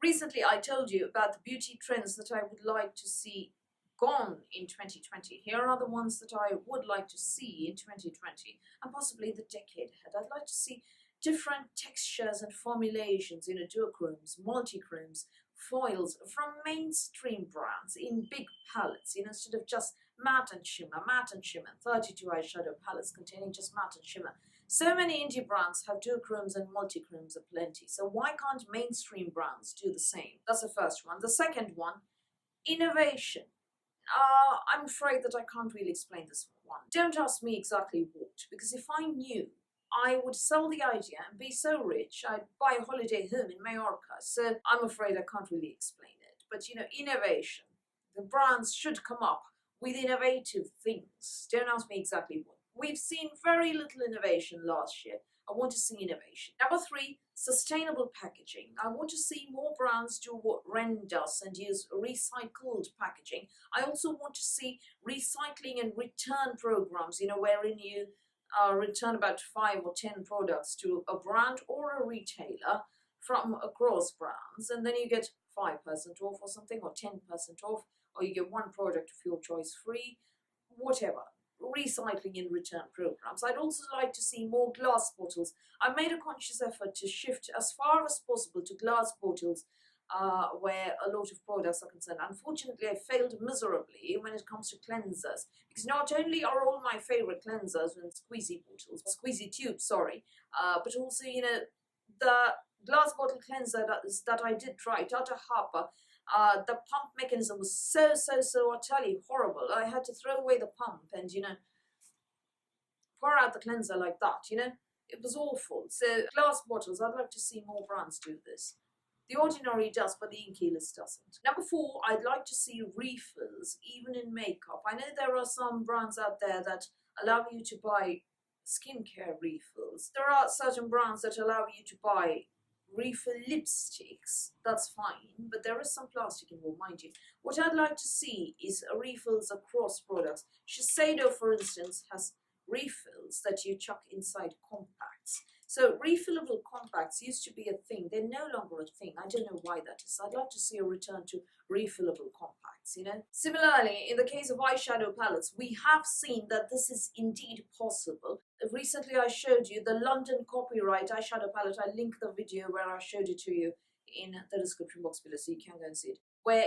Recently, I told you about the beauty trends that I would like to see gone in 2020. Here are the ones that I would like to see in 2020 and possibly the decade ahead. I'd like to see different textures and formulations, duochromes, multichromes, foils from mainstream brands in big palettes, instead of just matte and shimmer, 32 eyeshadow palettes containing just matte and shimmer. So many indie brands have duochromes and multichromes aplenty, so why can't mainstream brands do the same? That's the first one. The second one, innovation. I'm afraid that I can't really explain this one. Don't ask me exactly what, because if I knew, I would sell the idea and be so rich I'd buy a holiday home in Mallorca. So I'm afraid I can't really explain it. But innovation. The brands should come up with innovative things. Don't ask me exactly what. We've seen very little innovation last year. I want to see innovation. Number 3, sustainable packaging. I want to see more brands do what Ren does and use recycled packaging. I also want to see recycling and return programs, wherein you return about 5 or 10 products to a brand or a retailer from across brands, and then you get 5% off or something, or 10% off, or you get one product of your choice free, whatever. Recycling and return programs. I'd also like to see more glass bottles. I made a conscious effort to shift as far as possible to glass bottles where a lot of products are concerned. Unfortunately, I failed miserably when it comes to cleansers, because not only are all my favorite cleansers in squeezy bottles, squeezy tubes, sorry, but also, the glass bottle cleanser that I did try, Tata Harper, the pump mechanism was so utterly horrible. I had to throw away the pump and, pour out the cleanser like that, It was awful. So glass bottles, I'd like to see more brands do this. The Ordinary does, but the Inkey List doesn't. Number 4, I'd like to see refills, even in makeup. I know there are some brands out there that allow you to buy skincare refills. There are certain brands that allow you to buy refill lipsticks. That's fine, but there is some plastic involved, mind you. What I'd like to see is refills across products. Shiseido, for instance, has refills that you chuck inside compacts. So refillable compacts used to be a thing. They're no longer a thing. I don't know why that is. I'd like to see a return to refillable compacts, Similarly, in the case of eyeshadow palettes, we have seen that this is indeed possible. Recently, I showed you the London Copyright eyeshadow palette. I link the video where I showed it to you in the description box below, so you can go and see it. Where,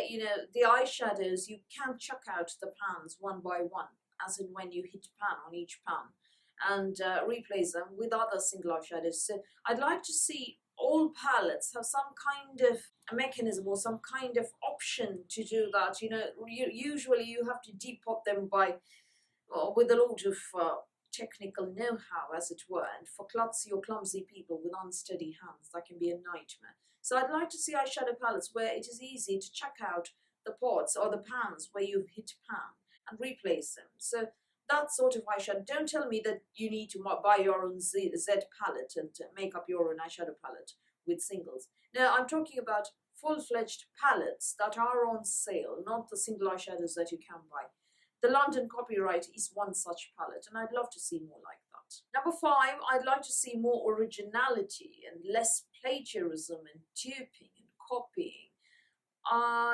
the eyeshadows, you can chuck out the pans one by one, as in when you hit pan on each pan, and replace them with other single eyeshadows. So I'd like to see all palettes have some kind of a mechanism or some kind of option to do that. Usually you have to depot them with a lot of technical know-how, as it were, and for klutzy or clumsy people with unsteady hands, that can be a nightmare. So I'd like to see eyeshadow palettes where it is easy to chuck out the pots or the pans where you've hit pan and replace them. So that sort of eyeshadow. Don't tell me that you need to buy your own Z palette and make up your own eyeshadow palette with singles. No, I'm talking about full-fledged palettes that are on sale, not the single eyeshadows that you can buy. The London Copyright is one such palette, and I'd love to see more like that. Number 5, I'd like to see more originality and less plagiarism and duping and copying.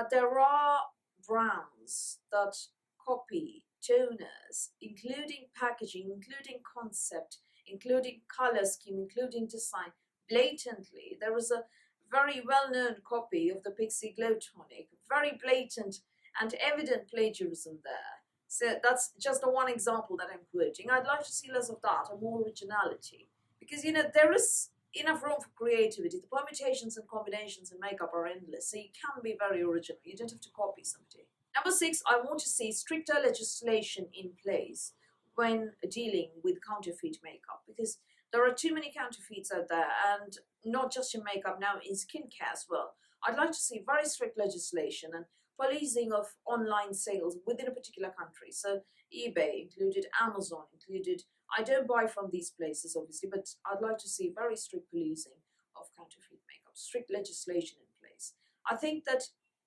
There are brands that copy toners, including packaging, including concept, including color scheme, including design, blatantly. There is a very well-known copy of the Pixi Glow Tonic, very blatant and evident plagiarism there. So that's just the one example that I'm quoting. I'd like to see less of that and more originality, because there is enough room for creativity. The permutations and combinations in makeup are endless, so you can be very original. You don't have to copy somebody. Number 6, I want to see stricter legislation in place when dealing with counterfeit makeup, because there are too many counterfeits out there, and not just in makeup, now in skincare as well. I'd like to see very strict legislation and policing of online sales within a particular country. So eBay included, Amazon included. I don't buy from these places, obviously, but I'd like to see very strict policing of counterfeit makeup, strict legislation in place. I think that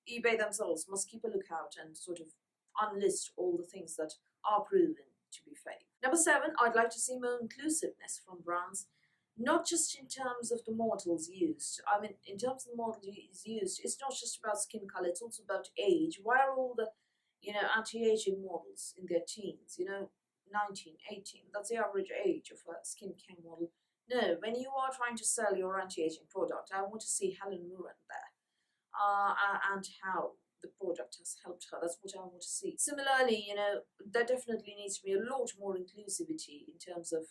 eBay themselves must keep a lookout and sort of unlist all the things that are proven to be fake. Number 7, I'd like to see more inclusiveness from brands. not just in terms of the models used. I mean, in terms of the models used, it's not just about skin color, it's also about age. Why are all the, anti-aging models in their teens, 19, 18? That's the average age of a skin care model. No, when you are trying to sell your anti-aging product, I want to see Helen Mirren there, and how the product has helped her. That's what I want to see. Similarly, there definitely needs to be a lot more inclusivity in terms of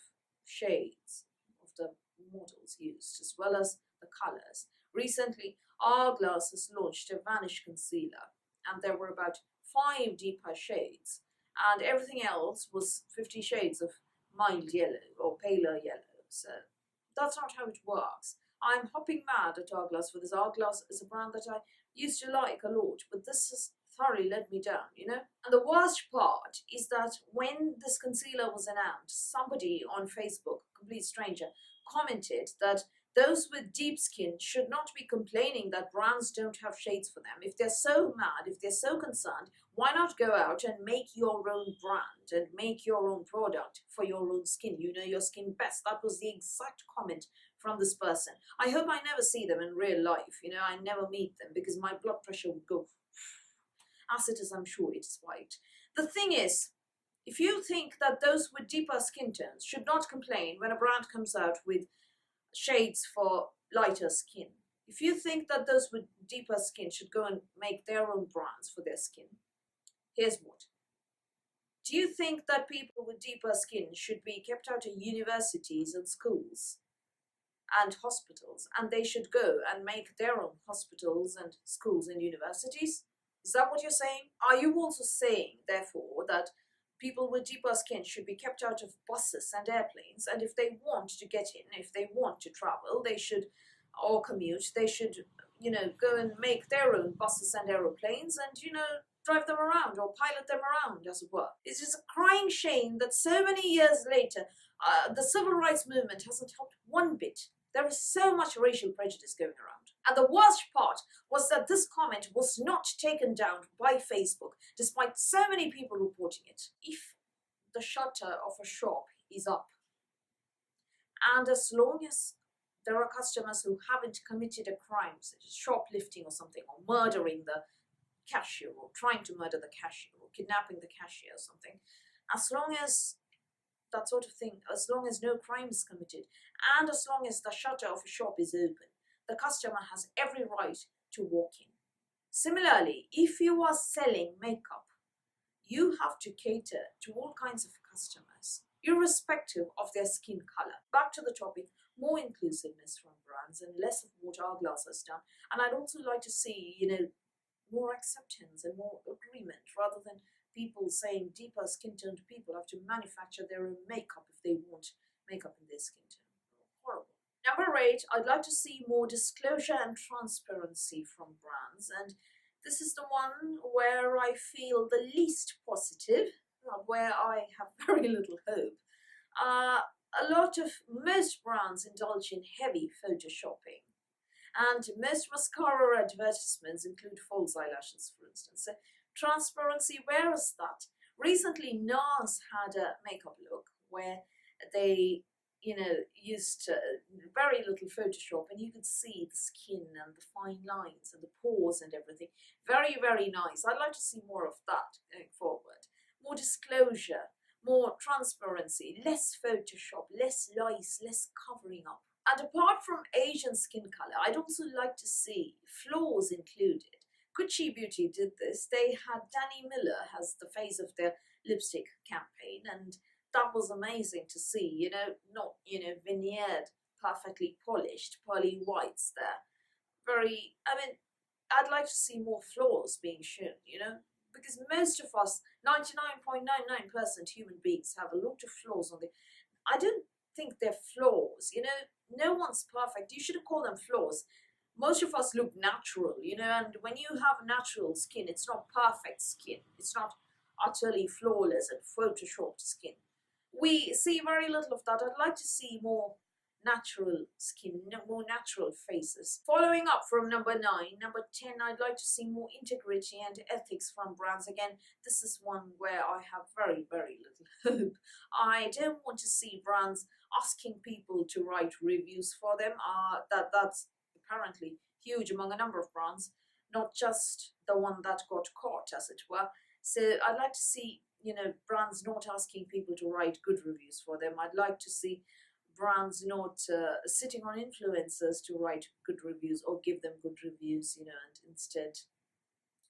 shades of the models used, as well as the colors. Recently, Hourglass has launched a Vanish concealer, and there were about 5 deeper shades, and everything else was 50 shades of mild yellow or paler yellow. So that's not how it works. I'm hopping mad at Hourglass for this. Hourglass is a brand that I used to like a lot, but this has thoroughly let me down, And the worst part is that when this concealer was announced, somebody on Facebook, a complete stranger, commented that those with deep skin should not be complaining that brands don't have shades for them. If they're so mad, if they're so concerned, why not go out and make your own brand and make your own product for your own skin? You know your skin best. That was the exact comment from this person. I hope I never see them in real life. I never meet them, because my blood pressure would go as it is. I'm sure it spiked. The thing is, if you think that those with deeper skin tones should not complain when a brand comes out with shades for lighter skin, if you think that those with deeper skin should go and make their own brands for their skin, here's what. Do you think that people with deeper skin should be kept out of universities and schools and hospitals, and they should go and make their own hospitals and schools and universities? Is that what you're saying? Are you also saying, therefore, that people with deeper skin should be kept out of buses and airplanes, and if they want to get in, if they want to travel, they should, or commute, they should, go and make their own buses and aeroplanes and, drive them around or pilot them around, as it were? It's just a crying shame that so many years later, the civil rights movement hasn't helped one bit. There is so much racial prejudice going around. And the worst part was that this comment was not taken down by Facebook, despite so many people reporting it. If the shutter of a shop is up, and as long as there are customers who haven't committed a crime, such as shoplifting or something, or murdering the cashier, or trying to murder the cashier, or kidnapping the cashier or something, as long as that sort of thing, as long as no crime is committed, and as long as the shutter of a shop is open, the customer has every right to walk in. Similarly, if you are selling makeup, you have to cater to all kinds of customers, irrespective of their skin color. Back to the topic, more inclusiveness from brands and less of what Hourglass has done. And I'd also like to see, more acceptance and more agreement, rather than people saying deeper skin toned people have to manufacture their own makeup if they want makeup in their skin tone. Horrible. Number 8, I'd like to see more disclosure and transparency from brands, and this is the one where I feel the least positive, where I have very little hope. Most brands indulge in heavy photoshopping, and most mascara advertisements include false eyelashes, for instance. So transparency, where is that? Recently, NARS had a makeup look where they, used very little Photoshop, and you could see the skin and the fine lines and the pores and everything. Very, very nice. I'd like to see more of that going forward. More disclosure, more transparency, less Photoshop, less lies, less covering up. And apart from Asian skin color, I'd also like to see flaws included. Gucci Beauty did this. They had Danny Miller as the face of their lipstick campaign, and that was amazing to see, not, veneered, perfectly polished, pearly whites there. I'd like to see more flaws being shown, because most of us, 99.99% human beings, have a lot of flaws on the. I don't think they're flaws, no one's perfect. You shouldn't call them flaws. Most of us look natural, and when you have natural skin, it's not perfect skin. It's not utterly flawless and photoshopped skin. We see very little of that. I'd like to see more natural skin, more natural faces. Following up from number 9, number 10, I'd like to see more integrity and ethics from brands. Again, this is one where I have very, very little hope. I don't want to see brands asking people to write reviews for them. That's apparently huge among a number of brands, not just the one that got caught, as it were. So I'd like to see, brands not asking people to write good reviews for them. I'd like to see brands not sitting on influencers to write good reviews or give them good reviews, and instead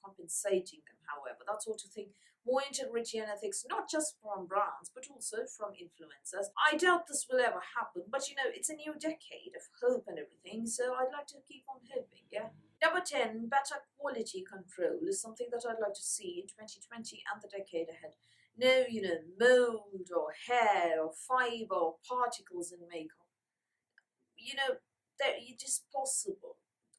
compensating them, however. That sort of thing. More integrity and ethics, not just from brands, but also from influencers. I doubt this will ever happen, but it's a new decade of hope and everything, so I'd like to keep on hoping, yeah? Number 10, better quality control is something that I'd like to see in 2020 and the decade ahead. No, mold or hair or fiber or particles in makeup. It is possible.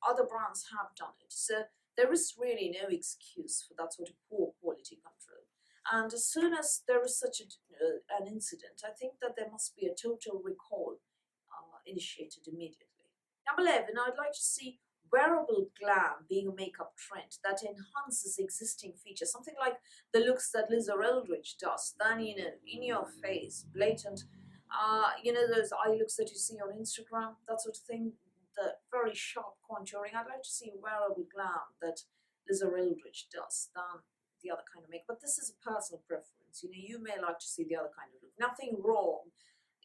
Other brands have done it. So there is really no excuse for that sort of poor quality control. And as soon as there is such an incident, I think that there must be a total recall initiated immediately. Number 11, I'd like to see wearable glam being a makeup trend that enhances existing features, something like the looks that Lisa Eldridge does, then in your face, blatant, those eye looks that you see on Instagram, that sort of thing, the very sharp contouring. I'd like to see wearable glam that Lisa Eldridge does than the other kind of makeup, but this is a personal preference. You may like to see the other kind of look. Nothing wrong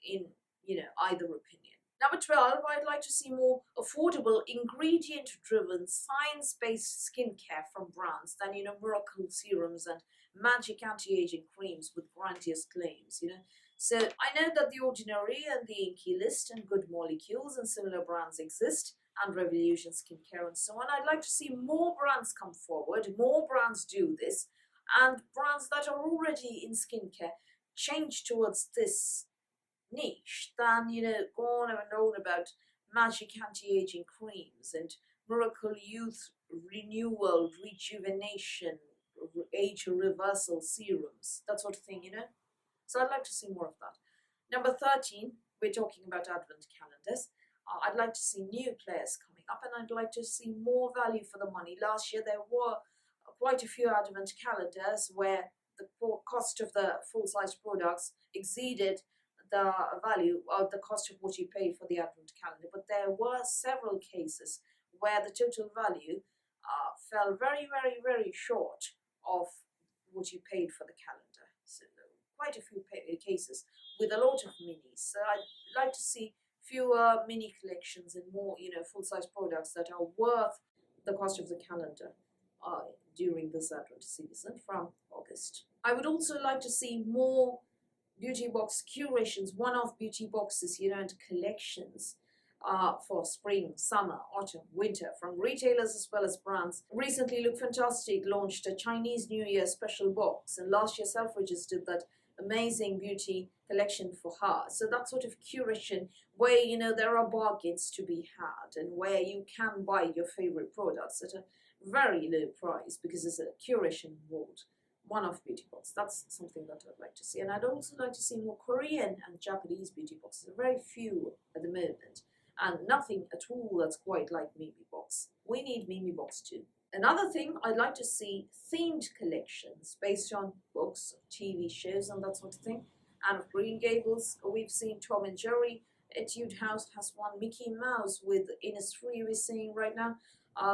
in either opinion. Number 12, I'd like to see more affordable, ingredient-driven, science-based skincare from brands than, miracle serums and magic anti-aging creams with grandiose claims, So I know that The Ordinary and the Inky List and Good Molecules and similar brands exist, and Revolution Skincare and so on. I'd like to see more brands come forward, more brands do this, and brands that are already in skincare change towards this niche than go on and on about magic anti-aging creams and miracle youth renewal, rejuvenation, age reversal serums, that sort of thing. So I'd like to see more of that. Number 13, we're talking about advent calendars. I'd like to see new players coming up, and I'd like to see more value for the money. Last year there were quite a few advent calendars where the cost of the full-size products exceeded the value or the cost of what you paid for the advent calendar, but there were several cases where the total value fell very, very, very short of what you paid for the calendar. So quite a few cases with a lot of minis. So I'd like to see fewer mini collections and more, full-size products that are worth the cost of the calendar during this advent season from August. I would also like to see more beauty box curations, one-off beauty boxes, and collections for spring, summer, autumn, winter from retailers as well as brands. Recently, Look Fantastic launched a Chinese New Year special box, and last year Selfridges did that amazing beauty collection for her. So that sort of curation where there are bargains to be had and where you can buy your favorite products at a very low price because there's a curation involved. One-off beauty box. That's something that I'd like to see. And I'd also like to see more Korean and Japanese beauty boxes. Very few at the moment. And nothing at all that's quite like Mimi Box. We need Mimi Box too. Another thing, I'd like to see themed collections based on books, TV shows and that sort of thing. Anne of Green Gables, we've seen Tom and Jerry. Etude House has one. Mickey Mouse with Innisfree we're seeing right now.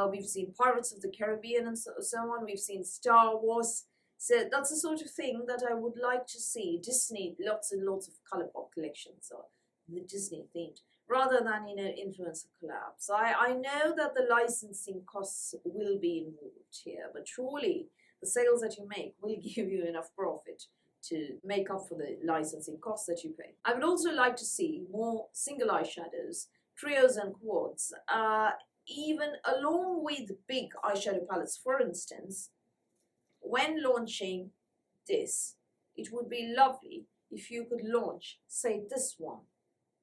We've seen Pirates of the Caribbean and so on. We've seen Star Wars. So that's the sort of thing that I would like to see. Disney, lots and lots of Colourpop collections, or the Disney themed, rather than, influencer collabs. I know that the licensing costs will be involved here, but surely the sales that you make will give you enough profit to make up for the licensing costs that you pay. I would also like to see more single eyeshadows, trios and quads, even along with big eyeshadow palettes. For instance, when launching this, it would be lovely if you could launch, say, this one,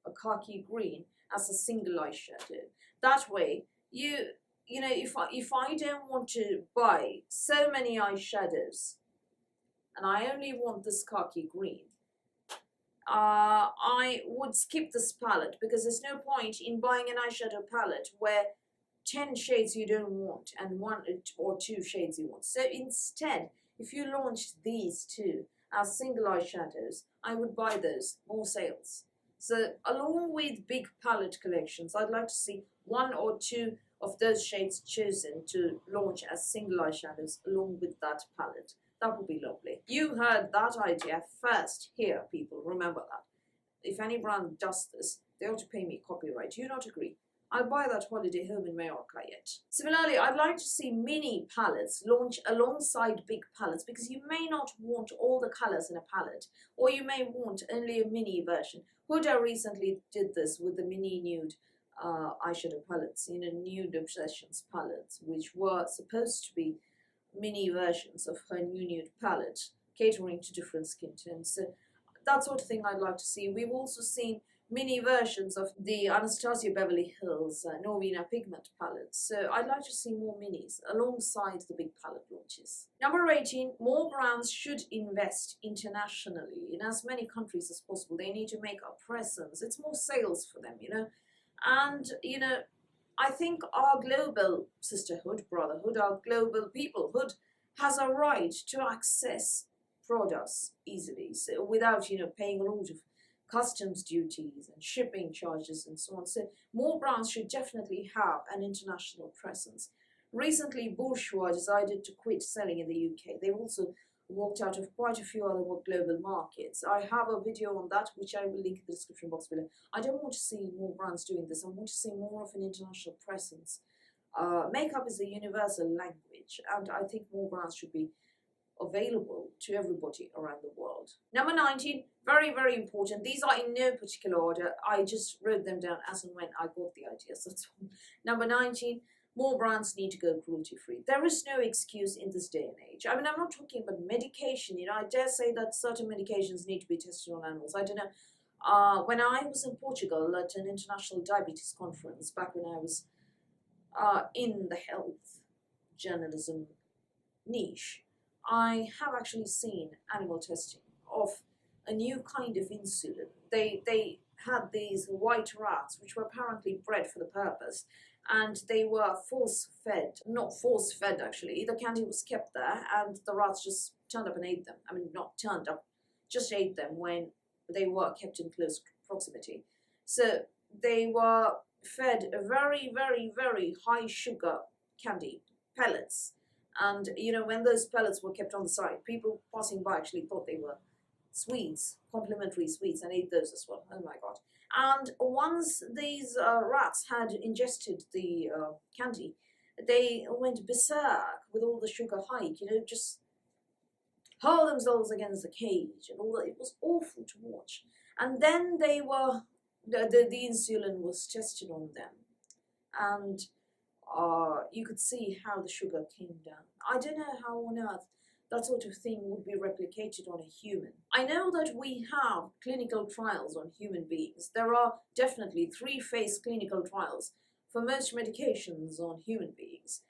a khaki green, as a single eyeshadow. That way, if I don't want to buy so many eyeshadows, and I only want this khaki green, I would skip this palette because there's no point in buying an eyeshadow palette where 10 shades you don't want and one or two shades you want. So instead, if you launch these two as single eyeshadows, I would buy those, more sales. So along with big palette collections, I'd like to see one or two of those shades chosen to launch as single eyeshadows along with that palette. That would be lovely. You heard that idea first here, people. Remember that. If any brand does this, they ought to pay me copyright. Do you not agree? I'll buy that holiday home in Mallorca yet. Similarly, I'd like to see mini palettes launch alongside big palettes because you may not want all the colors in a palette, or you may want only a mini version. Huda recently did this with the mini nude eyeshadow palettes, Nude Obsessions palettes, which were supposed to be mini versions of her new nude palette, catering to different skin tones. So that sort of thing I'd like to see. We've also seen mini versions of the Anastasia Beverly Hills Norvina Pigment palettes. So I'd like to see more minis alongside the big palette launches. Number 18, more brands should invest internationally in as many countries as possible. They need to make a presence. It's more sales for them, And, I think our global sisterhood, brotherhood, our global peoplehood has a right to access products easily, so without, paying a lot of customs duties and shipping charges and so on. So more brands should definitely have an international presence. Recently, Bourjois decided to quit selling in the UK. They've also walked out of quite a few other global markets. I have a video on that, which I will link in the description box below. I don't want to see more brands doing this. I want to see more of an international presence. Makeup is a universal language, and I think more brands should be available to everybody around the world. Number 19, very, very important. These are in no particular order. I just wrote them down as and when I got the ideas. That's all. Number 19, more brands need to go cruelty-free. There is no excuse in this day and age. I mean, I'm not talking about medication. I dare say that certain medications need to be tested on animals. I don't know. When I was in Portugal at an international diabetes conference, back when I was in the health journalism niche, I have actually seen animal testing of a new kind of insulin. They had these white rats, which were apparently bred for the purpose, and they were not force-fed actually. The candy was kept there, and the rats just turned up and ate them. I mean, not turned up, just ate them when they were kept in close proximity. So they were fed a very, very, very high sugar candy, pellets. And, when those pellets were kept on the side, people passing by actually thought they were sweets, complimentary sweets, and ate those as well. Oh my God. And once these rats had ingested the candy, they went berserk with all the sugar hike, just hurl themselves against the cage and all that. It was awful to watch. And then the insulin was tested on them. And you could see how the sugar came down. I don't know how on earth that sort of thing would be replicated on a human. I know that we have clinical trials on human beings. There are definitely 3-phase clinical trials for most medications on human beings.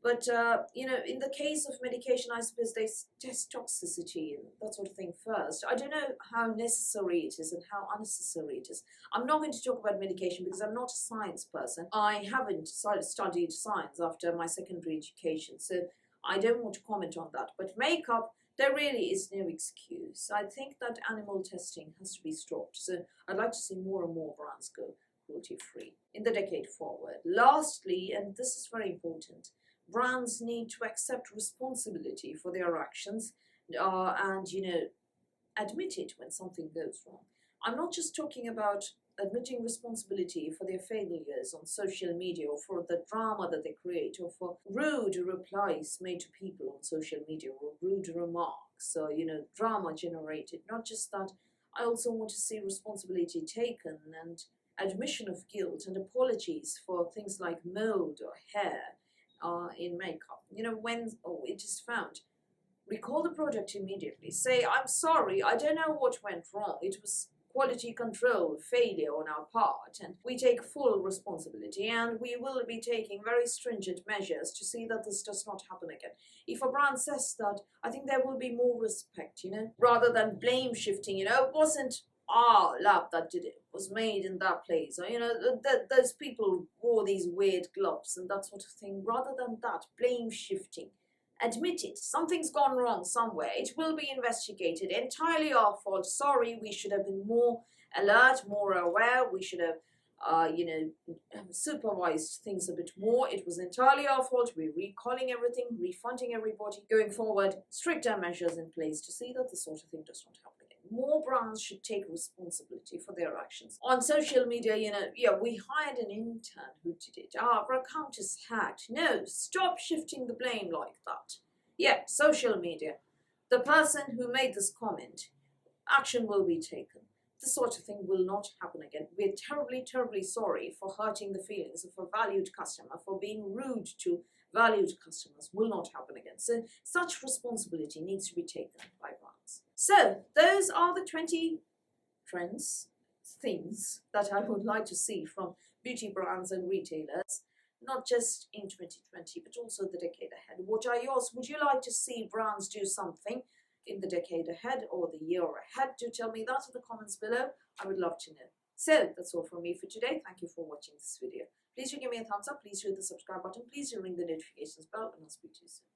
But, in the case of medication, I suppose they test toxicity and that sort of thing first. I don't know how necessary it is and how unnecessary it is. I'm not going to talk about medication because I'm not a science person. I haven't studied science after my secondary education, so I don't want to comment on that. But makeup, there really is no excuse. I think that animal testing has to be stopped. So I'd like to see more and more brands go cruelty-free in the decade forward. Lastly, and this is very important, brands need to accept responsibility for their actions and, admit it when something goes wrong. I'm not just talking about admitting responsibility for their failures on social media or for the drama that they create or for rude replies made to people on social media or rude remarks or, drama generated. Not just that, I also want to see responsibility taken and admission of guilt and apologies for things like mold or hair in makeup. When it is found, recall the product immediately. Say, I'm sorry, I don't know what went wrong. It was quality control failure on our part, and we take full responsibility, and we will be taking very stringent measures to see that this does not happen again. If a brand says that, I think there will be more respect, rather than blame shifting, it wasn't lab that did it was made in that place, or those people wore these weird gloves and that sort of thing. Rather than that, blame shifting. Admit it, something's gone wrong somewhere. It will be investigated. Entirely our fault. Sorry, we should have been more alert, more aware. We should have supervised things a bit more. It was entirely our fault. We're recalling everything, refunding everybody. Going forward, stricter measures in place to see that the sort of thing does not happen again. More brands should take responsibility for their actions. On social media, we hired an intern who did it. Our account is hacked. No, stop shifting the blame like that. Yeah, social media. The person who made this comment, action will be taken. This sort of thing will not happen again. We're terribly, terribly sorry for hurting the feelings of a valued customer, for being rude to valued customers. Will not happen again. So such responsibility needs to be taken by brands. So those are the 20 things that I would like to see from beauty brands and retailers, not just in 2020, but also the decade ahead. What are yours? Would you like to see brands do something in the decade ahead or the year ahead? Do tell me that in the comments below. I would love to know. So that's all from me for today. Thank you for watching this video. Please do give me a thumbs up. Please hit the subscribe button. Please do ring the notifications bell, and I'll speak to you soon.